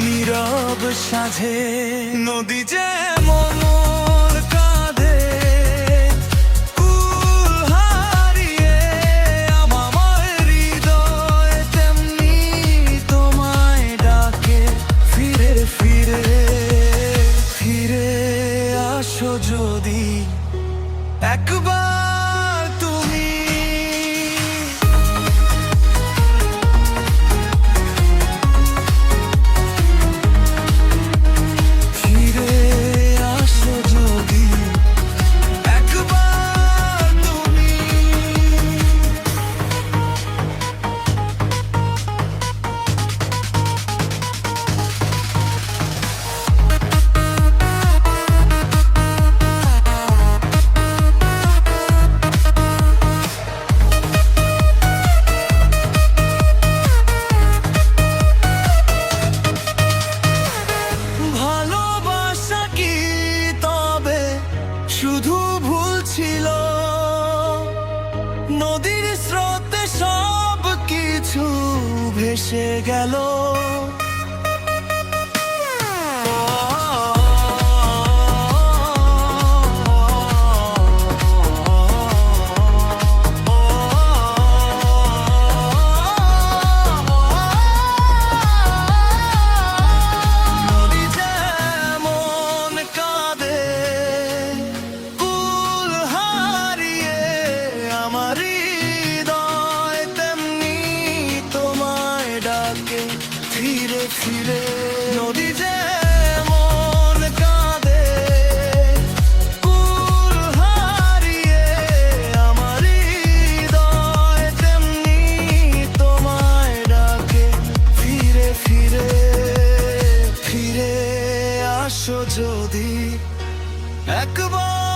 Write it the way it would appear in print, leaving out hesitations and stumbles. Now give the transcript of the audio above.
নীরব সাঝে নদী যেমন কাঁধে কুল হারিয়ে আমার হৃদয় তেমনি তোমায় ডাকে ফিরে ফিরে ফিরে আসো যদি একবার তুমি। ফিরে আসো যদি একবার তুমি। ভালোবাসা কি তবে শুধু ভুল ছিল? নদীর স্রোতে সব কিছু ভেসে গেল। নদী যেমন কাঁদে কুল হারিয়ে আমার হৃদয় তেমনি তোমায় ডাকে ফিরে ফিরে। নদী যেমন কাঁদে কুল হারিয়ে আমার হৃদয় তেমনি তোমায় ডাকে ফিরে ফিরে ফিরে আসো যদি একবার।